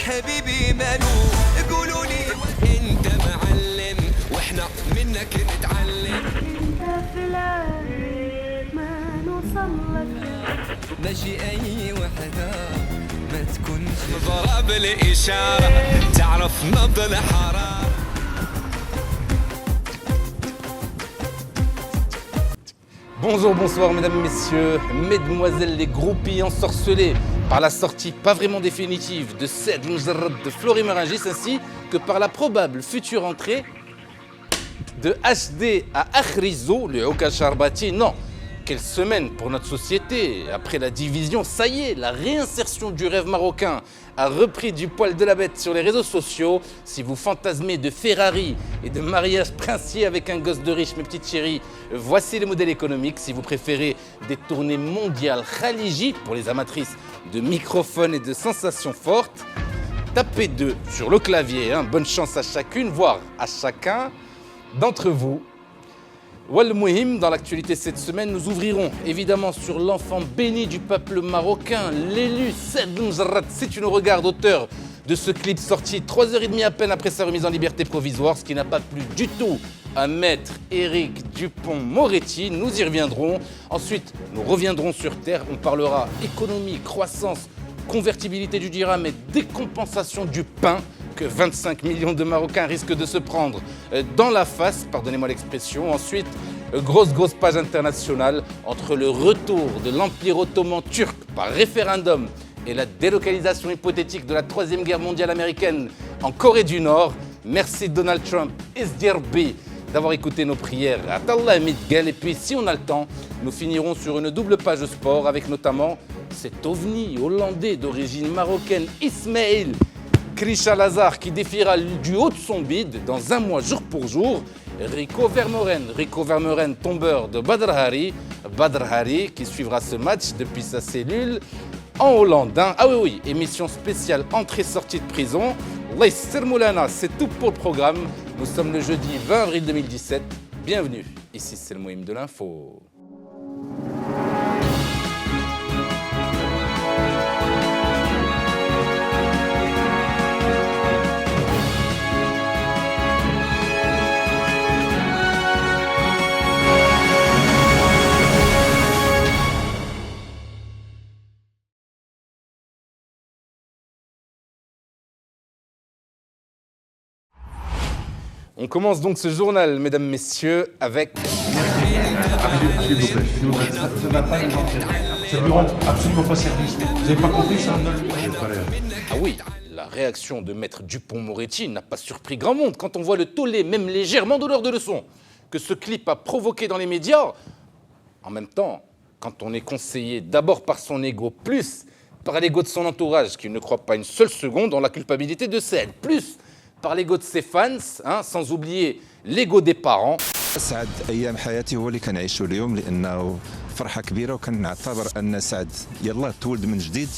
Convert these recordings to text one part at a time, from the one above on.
حبيبي مالو قولوا لي انت معلم واحنا منك نتعلم انت فلان ما نوصلك ماشي اي وحده ما تكونش ضرب الاشاره تعرف نبض الحراره. Bonjour, bonsoir mesdames, messieurs, mesdemoiselles, les groupies ensorcelés par la sortie pas vraiment définitive de Said Mjarrad de Florimé Rungis ainsi que par la probable future entrée de HD à Akhrizo, le Hoka Charbati. Non, quelle semaine pour notre société. Après la division, ça y est, la réinsertion du rêve marocain a repris du poil de la bête sur les réseaux sociaux. Si vous fantasmez de Ferrari et de mariage princier avec un gosse de riche, mes petites chéries, voici le modèle économique. Si vous préférez des tournées mondiales Khaliji pour les amatrices de microphones et de sensations fortes, tapez 2 sur le clavier. Bonne chance à chacune, voire à chacun d'entre vous. Wal Mouhim, dans l'actualité cette semaine, nous ouvrirons évidemment sur l'enfant béni du peuple marocain, l'élu Said Mjarrad. Si tu nous regardes, auteur de ce clip sorti 3h30 à peine après sa remise en liberté provisoire, ce qui n'a pas plu du tout à maître Éric Dupond-Moretti, nous y reviendrons. Ensuite, nous reviendrons sur terre, on parlera économie, croissance, convertibilité du dirham et décompensation du pain que 25 millions de Marocains risquent de se prendre dans la face, pardonnez-moi l'expression. Ensuite, grosse page internationale entre le retour de l'Empire ottoman turc par référendum et la délocalisation hypothétique de la Troisième Guerre mondiale américaine en Corée du Nord. Merci Donald Trump et SDRB d'avoir écouté nos prières. Atallah Midgal. Et puis, si on a le temps, nous finirons sur une double page sport avec notamment cet ovni hollandais d'origine marocaine, Ismail Krishalazar, qui défiera du haut de son bide dans un mois jour pour jour. Rico Vermeuren, tombeur de Badr Hari, qui suivra ce match depuis sa cellule en Hollande. Ah oui, émission spéciale entrée-sortie de prison. Laïs Moulana, c'est tout pour le programme. Nous sommes le jeudi 20 avril 2017. Bienvenue, ici c'est le Mouhim de l'info. On commence donc ce journal, mesdames, messieurs, avec... S'il vous plaît, ça ne va pas nous entrer. Ça ne lui rend absolument pas service. Vous n'avez pas compris ça? Ah oui, la réaction de maître Dupond-Moretti n'a pas surpris grand monde quand on voit le tollé, même légèrement donneur de leçons, que ce clip a provoqué dans les médias. En même temps, quand on est conseillé d'abord par son ego, plus par l'ego de son entourage, qui ne croit pas une seule seconde en la culpabilité de Said, plus par l'ego de ses fans, sans oublier l'ego des parents. سعد ايام حياتي هو اللي كنعيشو اليوم لانه فرحه كبيره وكنعتبر ان سعد يلاه تولد من جديد.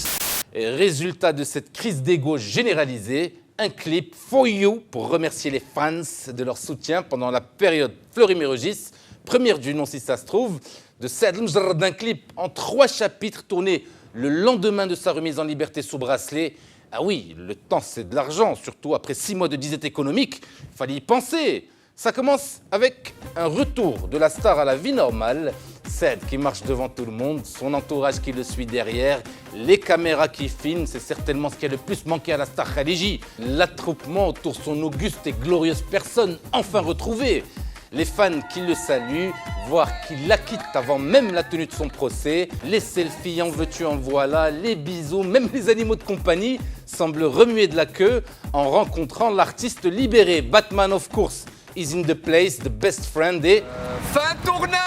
Résultat de cette crise d'ego généralisée, un clip for you pour remercier les fans de leur soutien pendant la période Florimé Rungis, première du nom si ça se trouve, de Said Mjarrad, d'un clip en 3 chapitres tourné le lendemain de sa remise en liberté sous bracelet. Ah oui, le temps c'est de l'argent, surtout après 6 mois de disette économique, il fallait y penser. Ça commence avec un retour de la star à la vie normale, Said qui marche devant tout le monde, son entourage qui le suit derrière, les caméras qui filment, c'est certainement ce qui a le plus manqué à la star Khaliji, l'attroupement autour de son auguste et glorieuse personne enfin retrouvée. Les fans qui le saluent, voire qui l'acquittent avant même la tenue de son procès, les selfies en veux-tu en voilà, les bisous, même les animaux de compagnie semblent remuer de la queue en rencontrant l'artiste libéré. Batman of course is in the place, the best friend et... fin de tournage.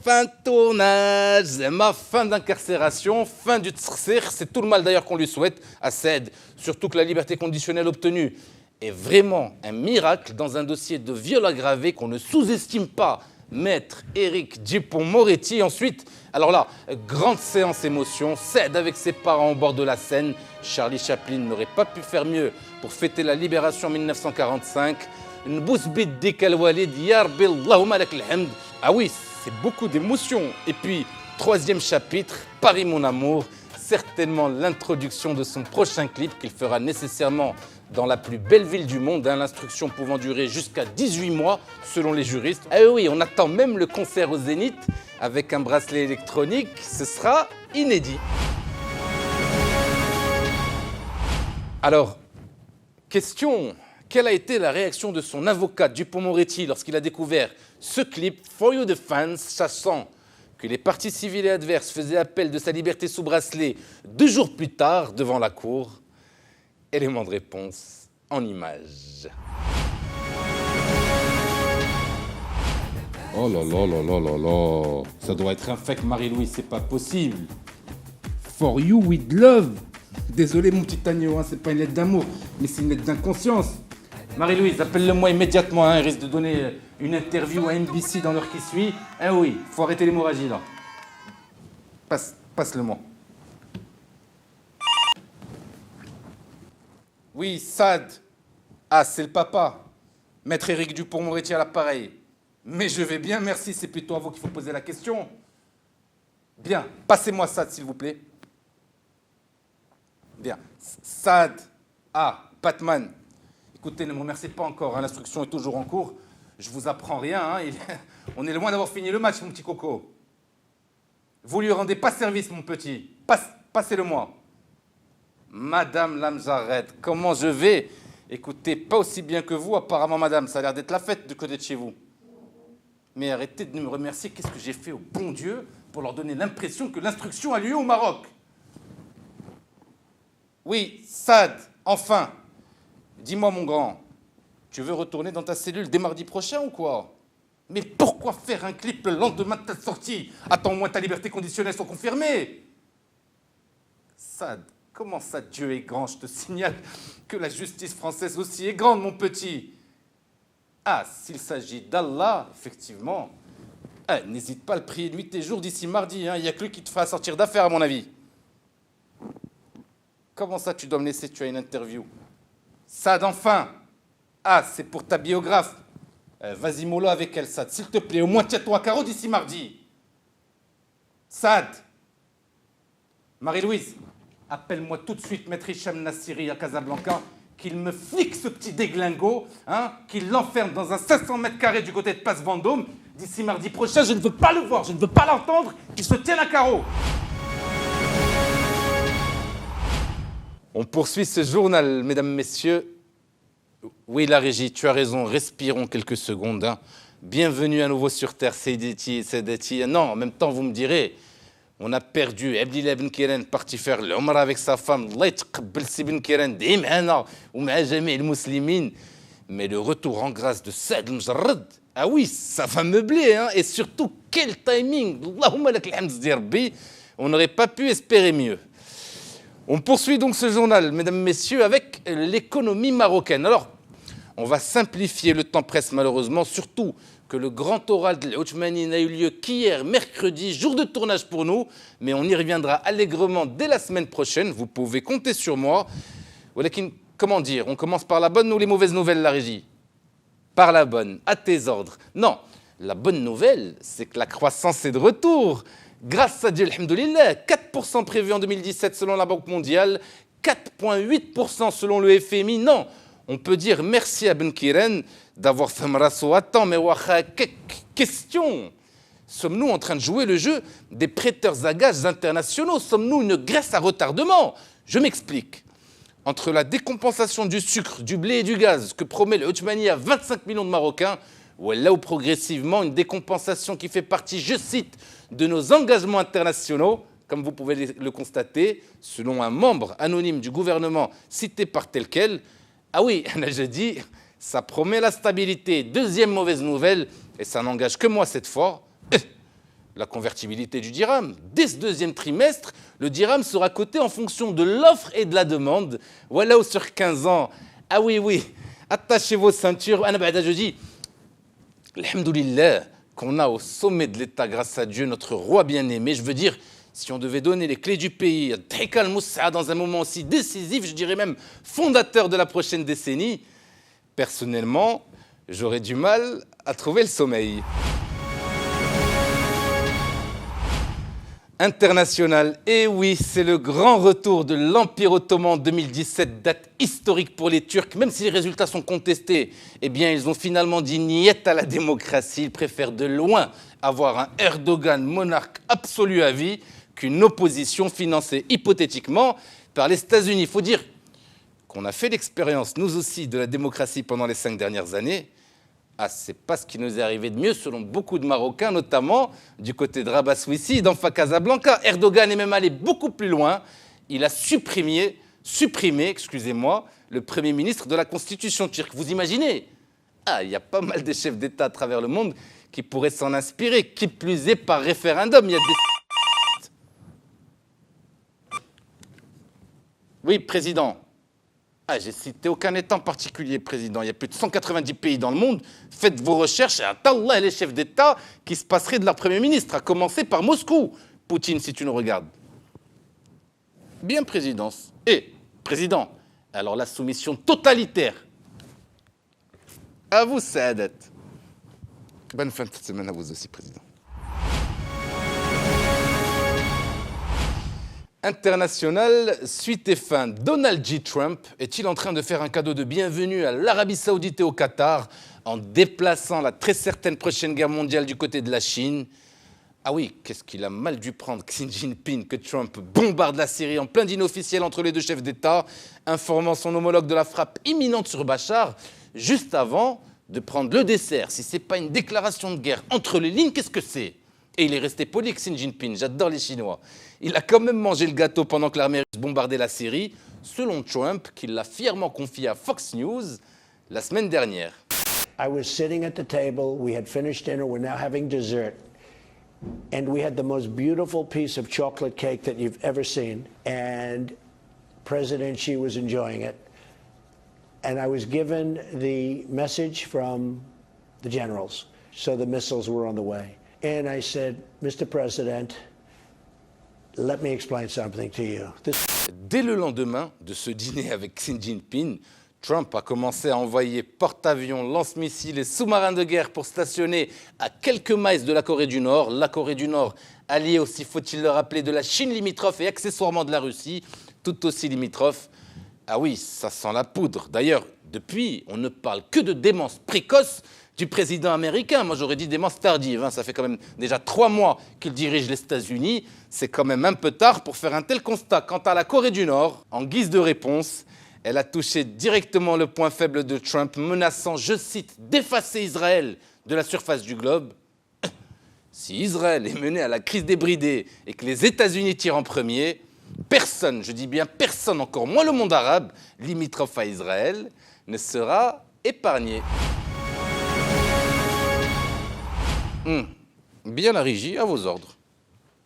Fin de tournage, ma fin d'incarcération, fin du tsrsir, c'est tout le mal d'ailleurs qu'on lui souhaite à Said, surtout que la liberté conditionnelle obtenue est vraiment un miracle dans un dossier de viol aggravé qu'on ne sous-estime pas. Maître Éric Dupond-Moretti. Ensuite, alors là, grande séance émotion, Said avec ses parents au bord de la Seine. Charlie Chaplin n'aurait pas pu faire mieux pour fêter la libération en 1945. Une bousbite d'Ikal Walid, Yarbi Allahumma lak alhamd. Ah oui, c'est beaucoup d'émotions. Et puis, 3e chapitre, Paris mon amour. certainement l'introduction de son prochain clip qu'il fera nécessairement dans la plus belle ville du monde, hein, l'instruction pouvant durer jusqu'à 18 mois selon les juristes. Ah oui, on attend même le concert au Zénith avec un bracelet électronique, ce sera inédit. Alors, question, quelle a été la réaction de son avocat Dupond-Moretti lorsqu'il a découvert ce clip For You the Fans, sachant que les parties civiles et adverses faisaient appel de sa liberté sous bracelet 2 jours plus tard devant la cour? Élément de réponse en images. Oh là là là là là là, ça doit être un fake, Marie-Louise, c'est pas possible. For you with love. Désolé mon petit agneau, hein, c'est pas une lettre d'amour, mais c'est une lettre d'inconscience. Marie-Louise, appelle-le-moi immédiatement, hein, il risque de donner une interview à NBC dans l'heure qui suit. Ah oui, faut arrêter l'hémorragie là. Passe-le-moi. Oui, Sad. Ah, c'est le papa. Maître Éric Dupond-Moretti à l'appareil. Mais je vais bien, merci, c'est plutôt à vous qu'il faut poser la question. Bien, passez-moi Sad, s'il vous plaît. Bien. Sad. Ah, Batman. Écoutez, ne me remerciez pas encore, hein, l'instruction est toujours en cours. Je vous apprends rien, hein, on est loin d'avoir fini le match, mon petit coco. Vous lui rendez pas service, mon petit. Passez-le-moi. Madame Lamzared, comment je vais? Écoutez, pas aussi bien que vous, apparemment, madame. Ça a l'air d'être la fête du côté de chez vous. Mais arrêtez de me remercier. Qu'est-ce que j'ai fait au bon Dieu pour leur donner l'impression que l'instruction a lieu au Maroc? Oui, Sad, enfin. Dis-moi, mon grand, tu veux retourner dans ta cellule dès mardi prochain ou quoi? Mais pourquoi faire un clip le lendemain de ta sortie? Attends, au moins ta liberté conditionnelle soit confirmée. Sad, comment ça, Dieu est grand? Je te signale que la justice française aussi est grande, mon petit. Ah, s'il s'agit d'Allah, effectivement, n'hésite pas à le prier nuit et jour d'ici mardi. Il n'y a que lui qui te fera sortir d'affaire, à mon avis. Comment ça, tu dois me laisser? Tu as une interview. Sad, enfin. Ah, c'est pour ta biographe. Vas-y, mollo avec elle, Sad. S'il te plaît, au moins tiens-toi à carreau d'ici mardi. Sad. Marie-Louise, appelle-moi tout de suite Maître Hicham Nassiri à Casablanca, qu'il me flique ce petit déglingo, hein, qu'il l'enferme dans un 500 mètres carrés du côté de Place Vendôme. D'ici mardi prochain, je ne veux pas le voir, je ne veux pas l'entendre, qu'il se tienne à carreau. On poursuit ce journal, mesdames, messieurs. Oui, la régie, tu as raison, respirons quelques secondes. Hein. Bienvenue à nouveau sur Terre, Sedati. Non, en même temps, vous me direz, on a perdu Abdillah Ben Kiran, parti faire l'Umrah avec sa femme. Allah ytqabbal si Ben Kiran, d'imana, ou ma jami' al-muslimin. Mais le retour en grâce de Saad al-Mjarrad, ah oui, ça va meubler. Hein. Et surtout, quel timing. Allahumma lak alhamd zdi Rabbi. On n'aurait pas pu espérer mieux. On poursuit donc ce journal, mesdames, messieurs, avec l'économie marocaine. Alors, on va simplifier, le temps presse malheureusement, surtout que le grand oral de l'Othmani n'a eu lieu qu'hier, mercredi, jour de tournage pour nous, mais on y reviendra allègrement dès la semaine prochaine, vous pouvez compter sur moi. Comment dire, on commence par la bonne ou les mauvaises nouvelles, la régie? Par la bonne, à tes ordres. Non, la bonne nouvelle, c'est que la croissance est de retour. Grâce à Dieu, alhamdoulilah, 4% prévu en 2017 selon la Banque mondiale, 4,8% selon le FMI. Non, on peut dire merci à Ben Kiran d'avoir fait Mrasso à temps, mais question. Sommes-nous en train de jouer le jeu des prêteurs à gages internationaux? Sommes-nous une Grèce à retardement? Je m'explique. Entre la décompensation du sucre, du blé et du gaz que promet le Othmani à 25 millions de Marocains, ou là où progressivement une décompensation qui fait partie, je cite, de nos engagements internationaux, comme vous pouvez le constater, selon un membre anonyme du gouvernement cité par tel quel. Ah oui, là je dis, ça promet la stabilité. Deuxième mauvaise nouvelle, et ça n'engage que moi cette fois, la convertibilité du dirham. Dès ce deuxième trimestre, le dirham sera coté en fonction de l'offre et de la demande. Voilà où sur 15 ans, ah oui, attachez vos ceintures. Je dis, alhamdoulilah, qu'on a au sommet de l'État, grâce à Dieu, notre roi bien-aimé. Je veux dire, si on devait donner les clés du pays à Dhika al-Moussa dans un moment aussi décisif, je dirais même fondateur de la prochaine décennie, personnellement, j'aurais du mal à trouver le sommeil. International, et oui, c'est le grand retour de l'Empire ottoman en 2017, date historique pour les Turcs. Même si les résultats sont contestés, eh bien, ils ont finalement dit niet à la démocratie. Ils préfèrent de loin avoir un Erdogan monarque absolu à vie qu'une opposition financée hypothétiquement par les États-Unis. Il faut dire qu'on a fait l'expérience, nous aussi, de la démocratie pendant les 5 dernières années. Ah, c'est pas ce qui nous est arrivé de mieux, selon beaucoup de Marocains, notamment du côté de Rabat Swissi, d'Anfa Casablanca. Erdogan est même allé beaucoup plus loin. Il a supprimé, excusez-moi, le Premier ministre de la Constitution turque. Vous imaginez? Ah, il y a pas mal de chefs d'État à travers le monde qui pourraient s'en inspirer, qui plus est par référendum. Il y a des... Oui, président. Ah, j'ai cité aucun État en particulier, président. Il y a plus de 190 pays dans le monde. Faites vos recherches et attendez les chefs d'État qui se passeraient de leur Premier ministre, à commencer par Moscou. Poutine, si tu nous regardes. Bien, présidence. Et, président, alors la soumission totalitaire. À vous, Saadet. Bonne fin de semaine à vous aussi, président. International, suite et fin. Donald J. Trump est-il en train de faire un cadeau de bienvenue à l'Arabie Saoudite et au Qatar en déplaçant la très certaine prochaine guerre mondiale du côté de la Chine? Ah oui, qu'est-ce qu'il a mal dû prendre Xi Jinping que Trump bombarde la Syrie en plein dîner officiel entre les deux chefs d'État, informant son homologue de la frappe imminente sur Bachar, juste avant de prendre le dessert. Si ce n'est pas une déclaration de guerre entre les lignes, qu'est-ce que c'est? Et il est resté poli, Xi Jinping, j'adore les Chinois. Il a quand même mangé le gâteau pendant que l'armée russe bombardait la Syrie, selon Trump, qui l'a fièrement confié à Fox News la semaine dernière. I was sitting at the table, we had finished dinner, we're now having dessert. And we had the most beautiful piece of chocolate cake that you've ever seen. And President Xi was enjoying it. And I was given the message from the generals. So the missiles were on the way. And I said, Mr. President, let me explain something to you. Dès le lendemain de ce dîner avec Xi Jinping, Trump a commencé à envoyer porte-avions, lance-missiles et sous-marins de guerre pour stationner à quelques miles de la Corée du Nord. La Corée du Nord, alliée aussi, faut-il le rappeler, de la Chine limitrophe et accessoirement de la Russie, tout aussi limitrophe. Ah oui, ça sent la poudre. D'ailleurs, depuis, on ne parle que de démence précoce du président américain. Moi, j'aurais dit démence tardive. Ça fait quand même déjà 3 mois qu'il dirige les États-Unis. C'est quand même un peu tard pour faire un tel constat. Quant à la Corée du Nord, en guise de réponse, elle a touché directement le point faible de Trump, menaçant, je cite, d'effacer Israël de la surface du globe. Si Israël est mené à la crise débridée et que les États-Unis tirent en premier, personne, je dis bien personne, encore moins le monde arabe, limitrophe à Israël, ne sera épargné. Bien la régie, à vos ordres.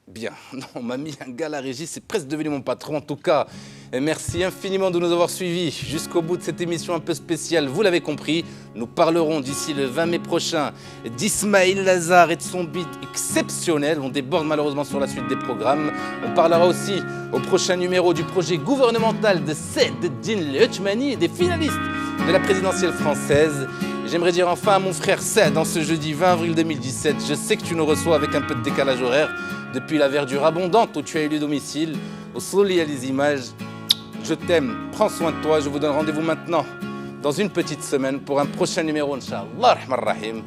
Bien, non, on m'a mis un gars à la régie, c'est presque devenu mon patron. En tout cas, merci infiniment de nous avoir suivis jusqu'au bout de cette émission un peu spéciale. Vous l'avez compris, nous parlerons d'ici le 20 mai prochain d'Ismail Lazare et de son beat exceptionnel. On déborde malheureusement sur la suite des programmes. On parlera aussi au prochain numéro du projet gouvernemental de Saad-Eddine Lechmani et des finalistes de la présidentielle française. J'aimerais dire enfin à mon frère Saad, en ce jeudi 20 avril 2017, je sais que tu nous reçois avec un peu de décalage horaire depuis la verdure abondante où tu as élu domicile, au soleil à les images. Je t'aime, prends soin de toi, je vous donne rendez-vous maintenant dans une petite semaine pour un prochain numéro, Inch'Allah Rahman Rahim.